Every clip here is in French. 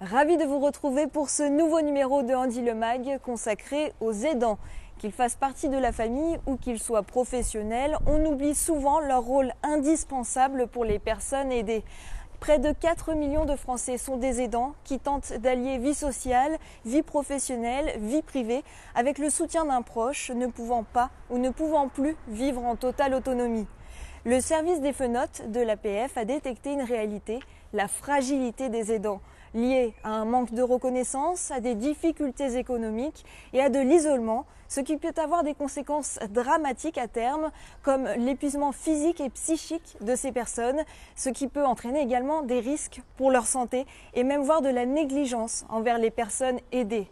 Ravi de vous retrouver pour ce nouveau numéro de Andy Le Mag consacré aux aidants. Qu'ils fassent partie de la famille ou qu'ils soient professionnels, on oublie souvent leur rôle indispensable pour les personnes aidées. Près de 4 millions de Français sont des aidants qui tentent d'allier vie sociale, vie professionnelle, vie privée avec le soutien d'un proche ne pouvant pas ou ne pouvant plus vivre en totale autonomie. Le service des fenotes de l'APF a détecté une réalité, la fragilité des aidants, liée à un manque de reconnaissance, à des difficultés économiques et à de l'isolement, ce qui peut avoir des conséquences dramatiques à terme, comme l'épuisement physique et psychique de ces personnes, ce qui peut entraîner également des risques pour leur santé et même voire de la négligence envers les personnes aidées.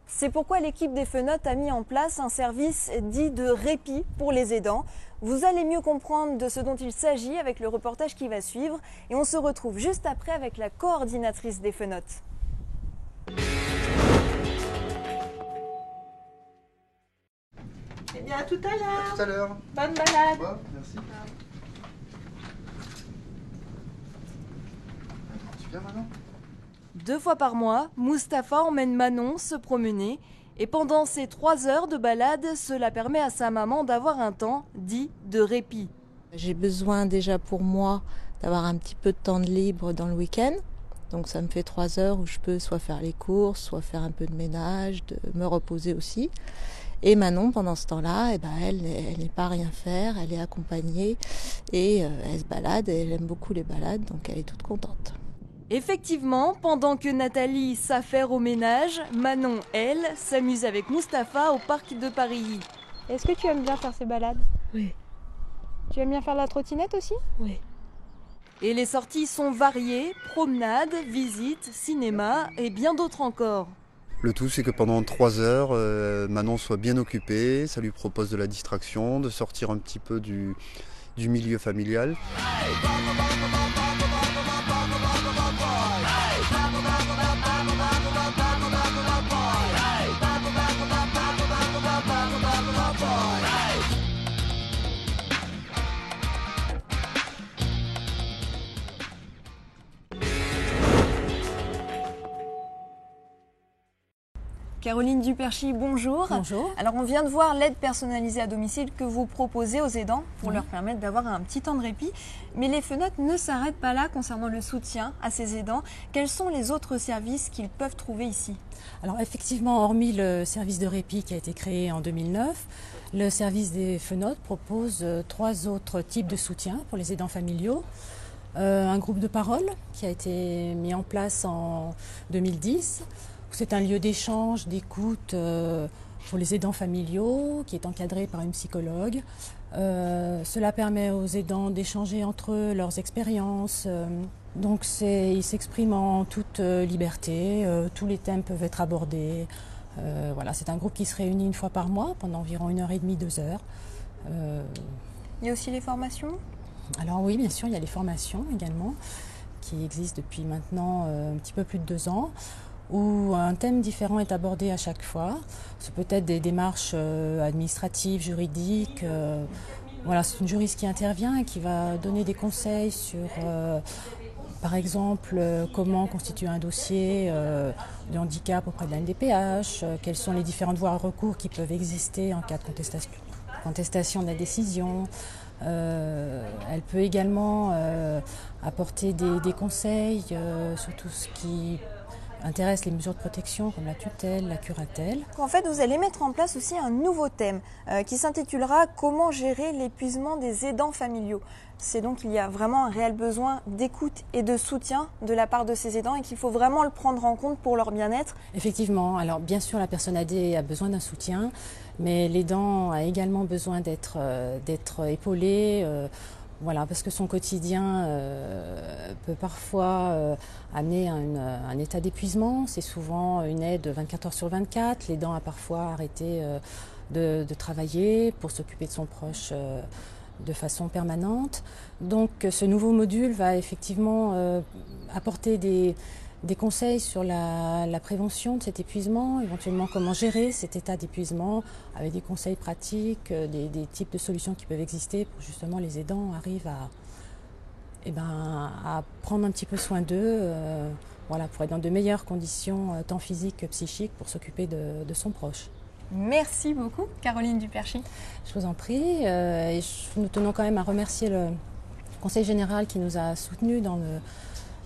C'est pourquoi l'équipe des fenotes a mis en place un service dit de répit pour les aidants. Vous allez mieux comprendre de ce dont il s'agit avec le reportage qui va suivre et on se retrouve juste après avec la coordinatrice des fenotes. Eh bien, à tout à l'heure. À tout à l'heure. Bonne balade. Ouais, merci. Tu viens maintenant ? 2 fois par mois, Mustapha emmène Manon se promener et pendant ces 3 heures de balade, cela permet à sa maman d'avoir un temps dit de répit. J'ai besoin déjà pour moi d'avoir un petit peu de temps de libre dans le week-end. Donc ça me fait 3 heures où je peux soit faire les courses, soit faire un peu de ménage, de me reposer aussi. Et Manon, pendant ce temps-là, elle n'est pas à rien faire, elle est accompagnée et elle se balade et elle aime beaucoup les balades, donc elle est toute contente. Effectivement, pendant que Nathalie s'affaire au ménage, Manon, elle, s'amuse avec Mustapha au parc de Paris. Est-ce que tu aimes bien faire ces balades? Oui. Tu aimes bien faire la trottinette aussi? Oui. Et les sorties sont variées, promenades, visites, cinéma et bien d'autres encore. Le tout, c'est que pendant 3 heures, Manon soit bien occupée, ça lui propose de la distraction, de sortir un petit peu du milieu familial. Caroline Duperchy, bonjour. Bonjour. Alors on vient de voir l'aide personnalisée à domicile que vous proposez aux aidants pour leur permettre d'avoir un petit temps de répit. Mais les fenotes ne s'arrêtent pas là concernant le soutien à ces aidants. Quels sont les autres services qu'ils peuvent trouver ici? Alors effectivement, hormis le service de répit qui a été créé en 2009, le service des fenotes propose 3 autres types de soutien pour les aidants familiaux. Un groupe de parole qui a été mis en place en 2010. C'est un lieu d'échange, d'écoute pour les aidants familiaux qui est encadré par une psychologue. Cela permet aux aidants d'échanger entre eux leurs expériences. Donc ils s'expriment en toute liberté, tous les thèmes peuvent être abordés. Voilà, c'est un groupe qui se réunit 1 fois par mois pendant environ 1h30, 2 heures. Il y a aussi les formations? Alors oui, bien sûr, il y a les formations également qui existent depuis maintenant un petit peu plus de 2 ans. Où un thème différent est abordé à chaque fois. C'est peut-être des démarches administratives, juridiques. Voilà, c'est une juriste qui intervient et qui va donner des conseils sur, par exemple, comment constituer un dossier de handicap auprès de la NDPH, quelles sont les différentes voies de recours qui peuvent exister en cas de contestation de la décision. Elle peut également apporter des conseils sur tout ce qui intéresse les mesures de protection comme la tutelle, la curatelle. En fait, vous allez mettre en place aussi un nouveau thème qui s'intitulera « Comment gérer l'épuisement des aidants familiaux ». C'est donc qu'il y a vraiment un réel besoin d'écoute et de soutien de la part de ces aidants et qu'il faut vraiment le prendre en compte pour leur bien-être. Effectivement, alors bien sûr la personne aidée a besoin d'un soutien, mais l'aidant a également besoin d'être épaulé. Voilà, parce que son quotidien peut parfois amener à un état d'épuisement. C'est souvent une aide 24 heures sur 24. L'aidant a parfois arrêté de travailler pour s'occuper de son proche de façon permanente. Donc ce nouveau module va effectivement apporter des conseils sur la prévention de cet épuisement, éventuellement comment gérer cet état d'épuisement, avec des conseils pratiques, des types de solutions qui peuvent exister pour justement les aidants arrivent à prendre un petit peu soin d'eux voilà, pour être dans de meilleures conditions, tant physiques que psychiques, pour s'occuper de son proche. Merci beaucoup, Caroline Duperchy. Je vous en prie. Nous tenons quand même à remercier le Conseil général qui nous a soutenus dans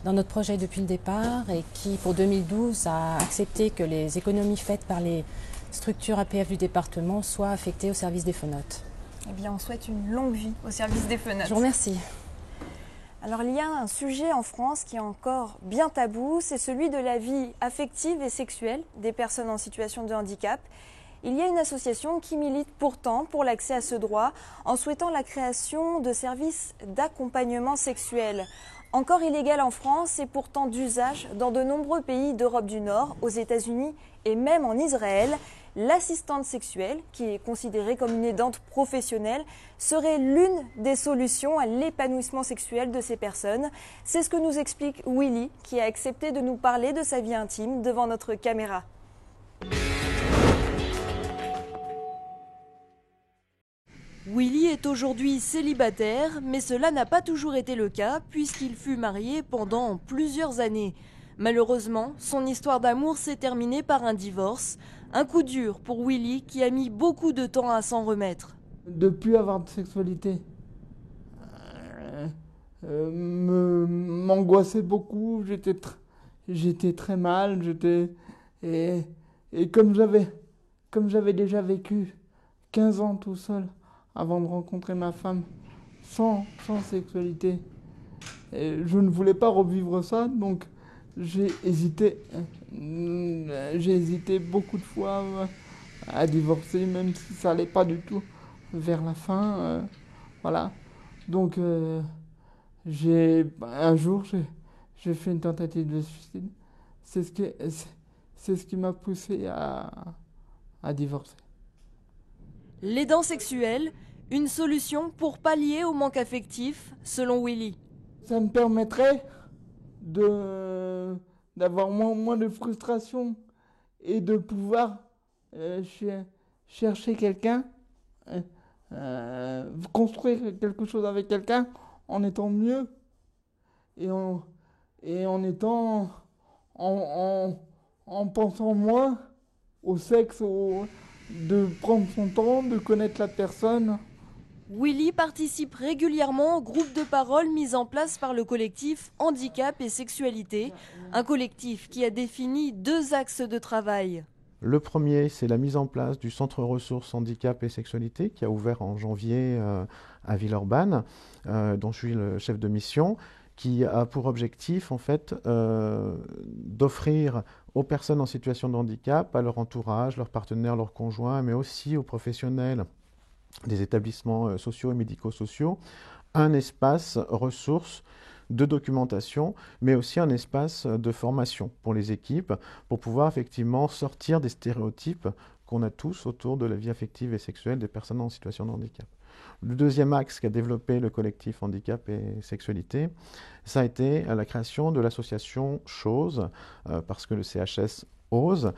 notre projet depuis le départ et qui, pour 2012, a accepté que les économies faites par les structures APF du département soient affectées au service des Fenotes. Eh bien, on souhaite une longue vie au service des Fenotes. Je vous remercie. Alors il y a un sujet en France qui est encore bien tabou, c'est celui de la vie affective et sexuelle des personnes en situation de handicap. Il y a une association qui milite pourtant pour l'accès à ce droit en souhaitant la création de services d'accompagnement sexuel. Encore illégal en France et pourtant d'usage dans de nombreux pays d'Europe du Nord, aux États-Unis et même en Israël. L'assistante sexuelle, qui est considérée comme une aidante professionnelle, serait l'une des solutions à l'épanouissement sexuel de ces personnes. C'est ce que nous explique Willy, qui a accepté de nous parler de sa vie intime devant notre caméra. Willy est aujourd'hui célibataire, mais cela n'a pas toujours été le cas puisqu'il fut marié pendant plusieurs années. Malheureusement, son histoire d'amour s'est terminée par un divorce. Un coup dur pour Willy qui a mis beaucoup de temps à s'en remettre. De plus avoir de sexualité m'angoissait beaucoup, j'étais très mal, et comme j'avais déjà vécu 15 ans tout seul avant de rencontrer ma femme sans sexualité, je ne voulais pas revivre ça, donc j'ai hésité beaucoup de fois à divorcer, même si ça n'allait pas du tout vers la fin. Voilà. Donc, un jour, j'ai fait une tentative de suicide. C'est ce qui m'a poussé à divorcer. L'aidant sexuel, une solution pour pallier au manque affectif, selon Willy. Ça me permettrait d'avoir moins de frustration et de pouvoir chercher quelqu'un, construire quelque chose avec quelqu'un en étant mieux et en pensant moins au sexe, de prendre son temps, de connaître la personne. Willy participe régulièrement au groupe de parole mis en place par le collectif Handicap et Sexualité, un collectif qui a défini 2 axes de travail. Le premier, c'est la mise en place du centre ressources handicap et sexualité qui a ouvert en janvier à Villeurbanne, dont je suis le chef de mission, qui a pour objectif en fait d'offrir aux personnes en situation de handicap, à leur entourage, leurs partenaires, leurs conjoints, mais aussi aux professionnels des établissements sociaux et médico-sociaux, un espace ressources de documentation, mais aussi un espace de formation pour les équipes, pour pouvoir effectivement sortir des stéréotypes qu'on a tous autour de la vie affective et sexuelle des personnes en situation de handicap. Le deuxième axe qu'a développé le collectif Handicap et Sexualité, ça a été la création de l'association Chose, parce que le CHS ose,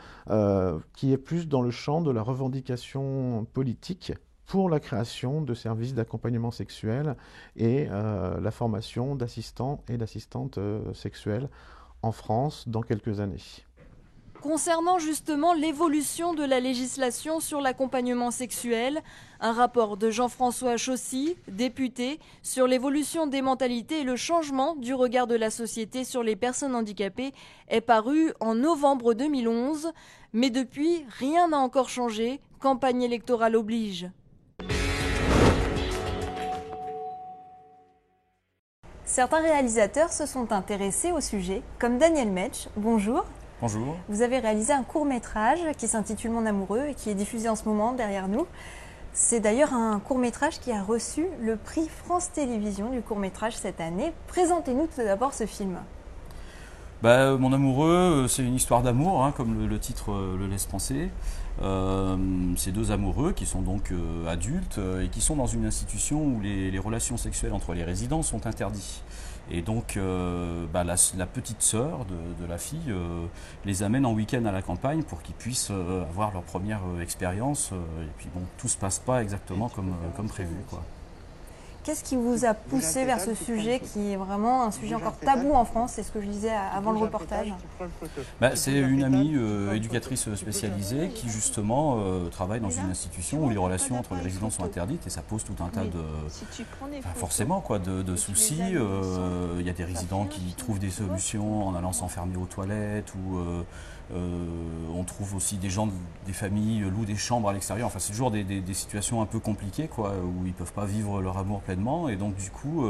qui est plus dans le champ de la revendication politique pour la création de services d'accompagnement sexuel et la formation d'assistants et d'assistantes sexuelles en France dans quelques années. Concernant justement l'évolution de la législation sur l'accompagnement sexuel, un rapport de Jean-François Chaussy, député, sur l'évolution des mentalités et le changement du regard de la société sur les personnes handicapées est paru en novembre 2011. Mais depuis, rien n'a encore changé, campagne électorale oblige. Certains réalisateurs se sont intéressés au sujet, comme Daniel Metsch. Bonjour. Bonjour. Vous avez réalisé un court-métrage qui s'intitule Mon amoureux et qui est diffusé en ce moment derrière nous. C'est d'ailleurs un court-métrage qui a reçu le prix France Télévisions du court-métrage cette année. Présentez-nous tout d'abord ce film. Mon amoureux, c'est une histoire d'amour, hein, comme le titre le laisse penser. C'est 2 amoureux qui sont donc adultes et qui sont dans une institution où les relations sexuelles entre les résidents sont interdites. Et donc la petite sœur de la fille les amène en week-end à la campagne pour qu'ils puissent avoir leur première expérience. Et puis bon, tout se passe pas exactement comme prévu, quoi. Qu'est-ce qui vous a poussé vers ce sujet qui est vraiment un sujet encore tabou en France? C'est ce que je disais avant le reportage. C'est une amie éducatrice spécialisée qui justement travaille dans une institution où les relations entre les résidents sont interdites et ça pose tout un tas forcément de soucis. Il y a des résidents qui trouvent des solutions en allant s'enfermer aux toilettes ou on trouve aussi des gens, des familles louent des chambres à l'extérieur. Enfin, c'est toujours des situations un peu compliquées où ils ne peuvent pas vivre leur amour pleinement. Et donc du coup,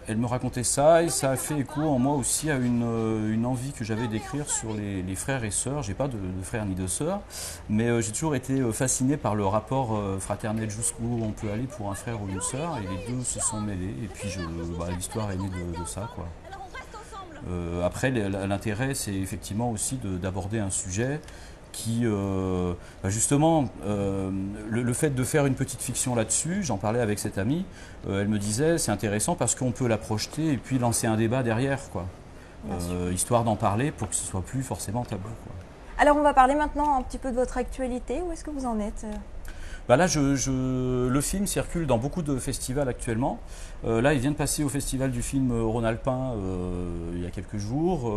elle me racontait ça et ça a fait écho en moi aussi à une envie que j'avais d'écrire sur les frères et sœurs. J'ai pas de frères ni de sœurs, mais j'ai toujours été fasciné par le rapport fraternel jusqu'où on peut aller pour un frère ou une sœur. Et les deux se sont mêlés et puis l'histoire est née de ça, quoi. Après, l'intérêt, c'est effectivement aussi d'aborder un sujet qui, justement, le fait de faire une petite fiction là-dessus, j'en parlais avec cette amie, elle me disait c'est intéressant parce qu'on peut la projeter et puis lancer un débat derrière, quoi. Histoire d'en parler pour que ce soit plus forcément tabou, quoi. Alors on va parler maintenant un petit peu de votre actualité. Où est-ce que vous en êtes ? Là, le film circule dans beaucoup de festivals actuellement. Là, il vient de passer au Festival du film Rhône-Alpin il y a quelques jours.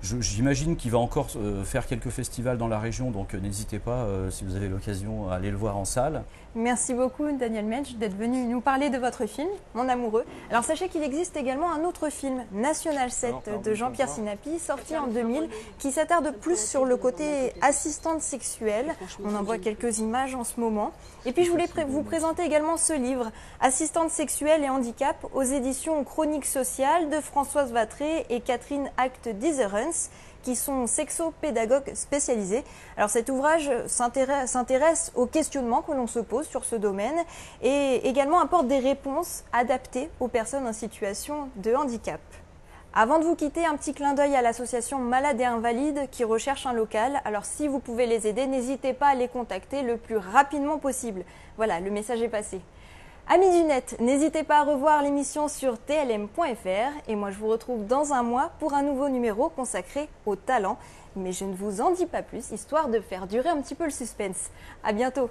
J'imagine qu'il va encore faire quelques festivals dans la région, donc n'hésitez pas, si vous avez l'occasion, à aller le voir en salle. Merci beaucoup, Daniel Metsch, d'être venu nous parler de votre film, Mon amoureux. Alors sachez qu'il existe également un autre film, National 7, de Jean-Pierre Sinapi, sorti en 2000, qui s'attarde plus sur le côté assistante sexuelle. On en voit quelques images en ce moment. Et puis je voulais vous présenter également ce livre, Assistante sexuelle et handicap, aux éditions Chroniques sociales de Françoise Vatré et Catherine Act-Dizerens, qui sont sexopédagogues spécialisés. Alors cet ouvrage s'intéresse aux questionnements que l'on se pose sur ce domaine et également apporte des réponses adaptées aux personnes en situation de handicap. Avant de vous quitter, un petit clin d'œil à l'association Malades et Invalides qui recherche un local. Alors si vous pouvez les aider, n'hésitez pas à les contacter le plus rapidement possible. Voilà, le message est passé. Amis du net, n'hésitez pas à revoir l'émission sur tlm.fr et moi je vous retrouve dans un mois pour un nouveau numéro consacré au talent. Mais je ne vous en dis pas plus, histoire de faire durer un petit peu le suspense. À bientôt.